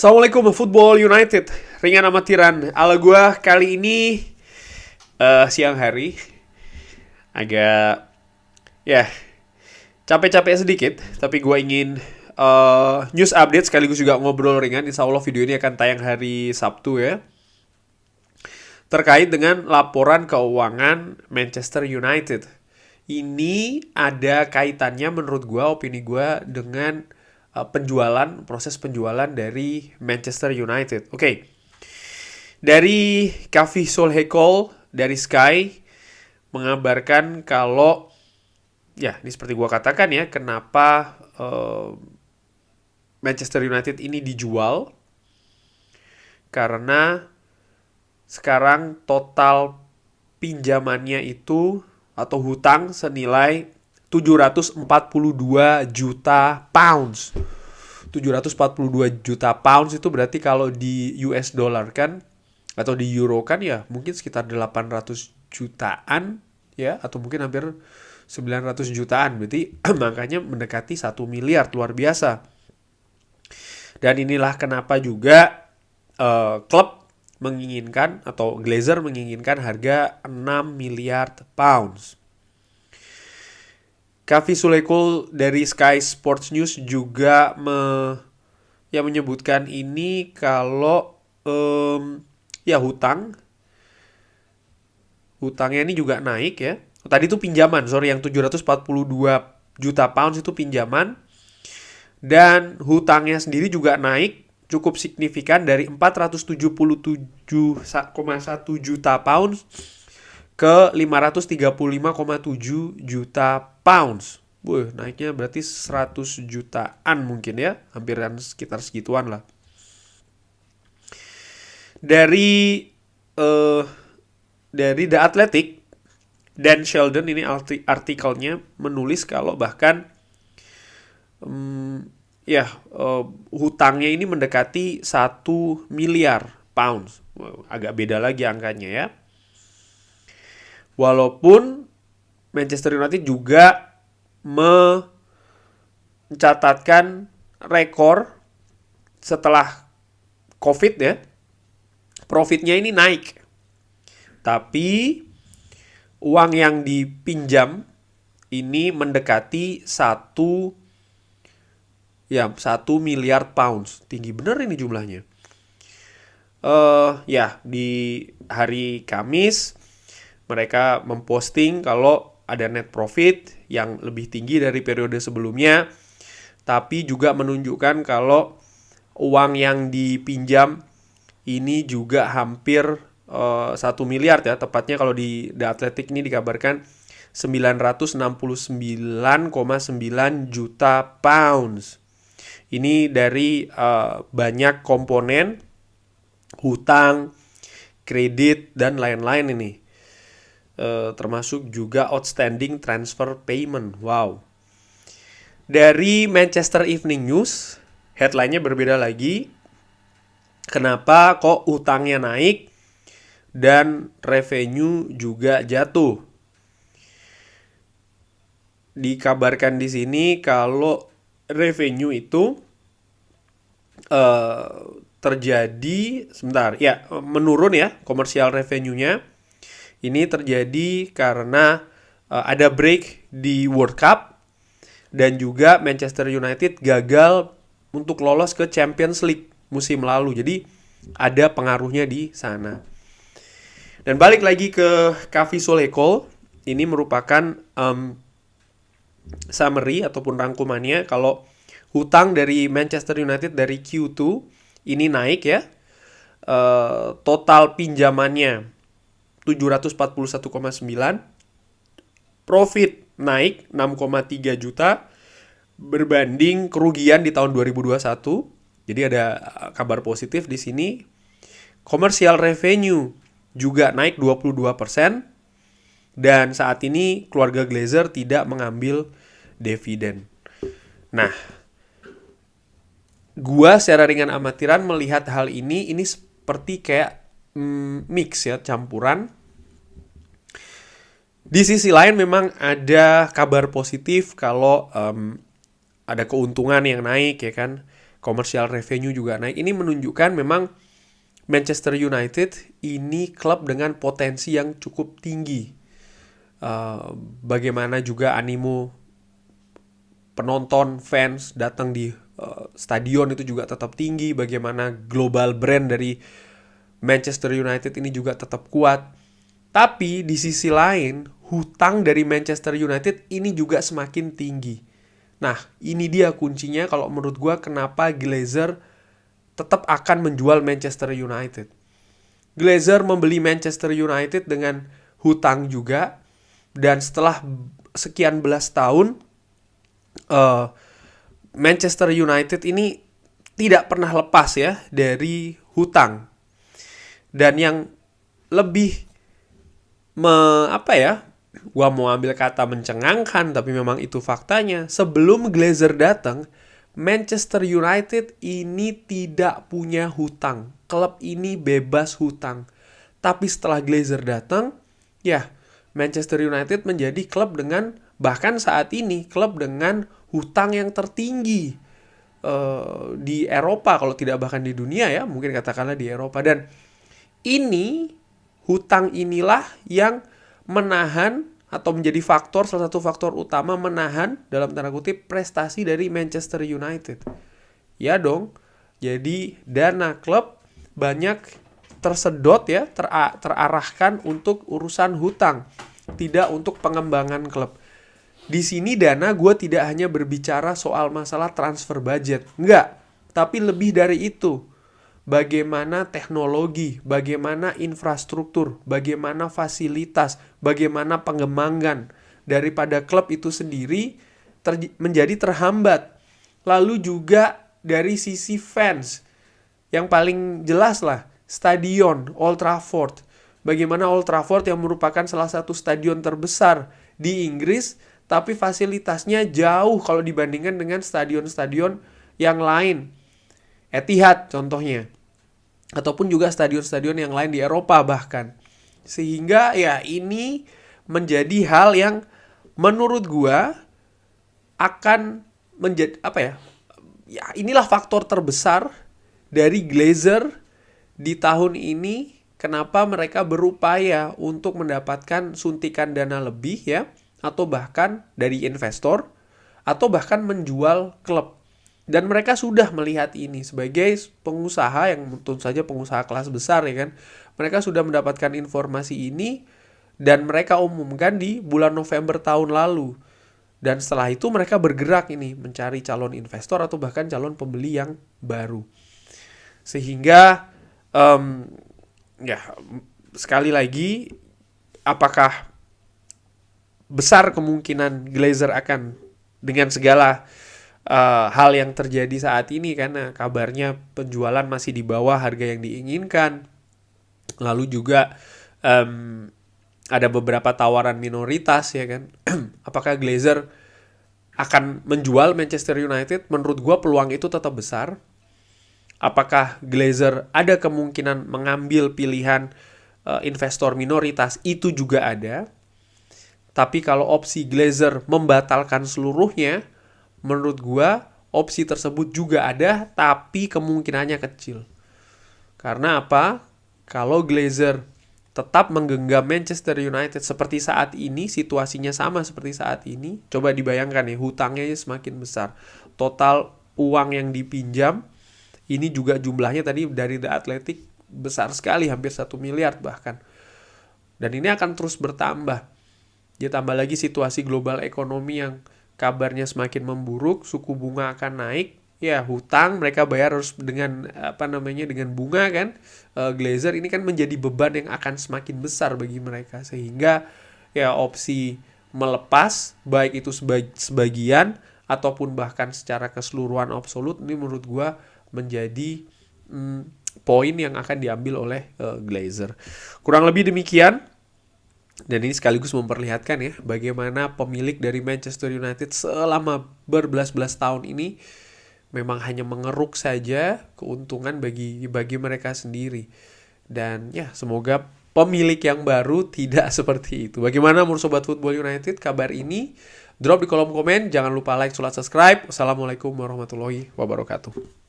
Assalamualaikum Football United, ringan amatiran ala gue kali ini siang hari. Agak ya capek-capek sedikit, tapi gue ingin news update sekaligus juga ngobrol ringan. Insya Allah video ini akan tayang hari Sabtu ya, terkait dengan laporan keuangan Manchester United. Ini ada kaitannya menurut gue, opini gue, dengan proses penjualan dari Manchester United. Oke. Dari Kavi Solhekol dari Sky mengabarkan kalau ya, ini seperti gua katakan ya, kenapa Manchester United ini dijual, karena sekarang total pinjamannya itu atau hutang senilai 742 juta pounds. 742 juta pounds itu berarti kalau di US dollar kan, atau di euro kan ya mungkin sekitar 800 jutaan ya, atau mungkin hampir 900 jutaan. Berarti makanya mendekati 1 miliar, luar biasa. Dan inilah kenapa juga klub menginginkan, atau Glazer menginginkan harga 6 miliar pounds. Kavi Sulekul dari Sky Sports News juga menyebutkan ini kalau ya hutangnya ini juga naik ya. Tadi itu pinjaman, yang 742 juta pounds itu pinjaman, dan hutangnya sendiri juga naik cukup signifikan dari 477,1 juta pounds ke 535,7 juta pounds. Naiknya berarti 100 jutaan mungkin ya, hampiran sekitar segituan lah. Dari The Athletic, Dan Sheldon ini artikelnya menulis kalau bahkan hutangnya ini mendekati 1 miliar pounds. Agak beda lagi angkanya ya. Walaupun Manchester United juga mencatatkan rekor setelah COVID ya, profitnya ini naik. Tapi uang yang dipinjam ini mendekati 1 miliar pounds. Tinggi bener ini jumlahnya. Di hari Kamis mereka memposting kalau ada net profit yang lebih tinggi dari periode sebelumnya, tapi juga menunjukkan kalau uang yang dipinjam ini juga hampir 1 miliar ya. Tepatnya kalau di The Athletic ini dikabarkan 969,9 juta pounds. Ini dari banyak komponen, hutang, kredit, dan lain-lain ini. Termasuk juga outstanding transfer payment. Wow. Dari Manchester Evening News, headline-nya berbeda lagi. Kenapa kok utangnya naik dan revenue juga jatuh? Dikabarkan di sini kalau revenue itu terjadi menurun ya, komersial revenue-nya. Ini terjadi karena ada break di World Cup, dan juga Manchester United gagal untuk lolos ke Champions League musim lalu. Jadi ada pengaruhnya di sana. Dan balik lagi ke Kavi Solhekol, ini merupakan summary ataupun rangkumannya kalau hutang dari Manchester United dari Q2 ini naik ya. Total pinjamannya 741,9, profit naik 6,3 juta berbanding kerugian di tahun 2021. Jadi ada kabar positif di sini. Commercial revenue juga naik 22%, dan saat ini keluarga Glazer tidak mengambil dividen. Nah, gua secara ringan amatiran melihat hal ini seperti kayak mix ya, campuran. Di sisi lain memang ada kabar positif kalau ada keuntungan yang naik ya kan, Commercial revenue juga naik. Ini menunjukkan memang Manchester United ini klub dengan potensi yang cukup tinggi. Bagaimana juga animo penonton, fans datang di stadion itu juga tetap tinggi. Bagaimana global brand dari Manchester United ini juga tetap kuat. Tapi di sisi lain, hutang dari Manchester United ini juga semakin tinggi. Nah, ini dia kuncinya kalau menurut gue kenapa Glazer tetap akan menjual Manchester United. Glazer membeli Manchester United dengan hutang juga. Dan setelah sekian belas tahun, Manchester United ini tidak pernah lepas ya dari hutang. Dan yang lebih gua mau ambil kata mencengangkan, tapi memang itu faktanya. Sebelum Glazer datang, Manchester United ini tidak punya hutang. Klub ini bebas hutang. Tapi setelah Glazer datang, ya Manchester United menjadi klub dengan, bahkan saat ini, klub dengan hutang yang tertinggi di Eropa, kalau tidak bahkan di dunia ya, mungkin katakanlah di Eropa. Dan ini, hutang inilah yang menahan atau menjadi salah satu faktor utama menahan dalam tanda kutip prestasi dari Manchester United. Ya dong, jadi dana klub banyak tersedot ya, terarahkan untuk urusan hutang, tidak untuk pengembangan klub. Di sini dana gue tidak hanya berbicara soal masalah transfer budget, enggak, tapi lebih dari itu. Bagaimana teknologi, bagaimana infrastruktur, bagaimana fasilitas, bagaimana pengembangan daripada klub itu sendiri menjadi terhambat. Lalu juga dari sisi fans, yang paling jelas lah, stadion Old Trafford. Bagaimana Old Trafford yang merupakan salah satu stadion terbesar di Inggris, tapi fasilitasnya jauh kalau dibandingkan dengan stadion-stadion yang lain. Etihad contohnya. Ataupun juga stadion-stadion yang lain di Eropa bahkan. Sehingga ya ini menjadi hal yang menurut gua akan menjadi ya inilah faktor terbesar dari Glazer di tahun ini, kenapa mereka berupaya untuk mendapatkan suntikan dana lebih ya, atau bahkan dari investor, atau bahkan menjual klub. Dan mereka sudah melihat ini sebagai pengusaha yang tentu saja pengusaha kelas besar ya kan. Mereka sudah mendapatkan informasi ini dan mereka umumkan di bulan November tahun lalu. Dan setelah itu mereka bergerak ini mencari calon investor atau bahkan calon pembeli yang baru. Sehingga sekali lagi, apakah besar kemungkinan Glazer akan dengan segala hal yang terjadi saat ini, karena kabarnya penjualan masih di bawah harga yang diinginkan. Lalu juga ada beberapa tawaran minoritas ya kan. Apakah Glazer akan menjual Manchester United? Menurut gua peluang itu tetap besar. Apakah Glazer ada kemungkinan mengambil pilihan investor minoritas? Itu juga ada. Tapi kalau opsi Glazer membatalkan seluruhnya, menurut gua opsi tersebut juga ada, tapi kemungkinannya kecil. Karena apa? Kalau Glazer tetap menggenggam Manchester United seperti saat ini, situasinya sama seperti saat ini, coba dibayangkan ya, hutangnya semakin besar. Total uang yang dipinjam, ini juga jumlahnya tadi dari The Athletic besar sekali, hampir 1 miliar bahkan. Dan ini akan terus bertambah. Ditambah lagi situasi global ekonomi yang kabarnya semakin memburuk, suku bunga akan naik, ya hutang mereka bayar harus dengan dengan bunga kan. Glazer ini kan menjadi beban yang akan semakin besar bagi mereka, sehingga ya opsi melepas baik itu sebagian ataupun bahkan secara keseluruhan absolut, ini menurut gua menjadi poin yang akan diambil oleh Glazer. Kurang lebih demikian. Dan ini sekaligus memperlihatkan ya bagaimana pemilik dari Manchester United selama berbelas-belas tahun ini memang hanya mengeruk saja keuntungan bagi mereka sendiri. Dan ya semoga pemilik yang baru tidak seperti itu. Bagaimana menurut Sobat Football United kabar ini? Drop di kolom komen, jangan lupa like, subscribe. Wassalamualaikum warahmatullahi wabarakatuh.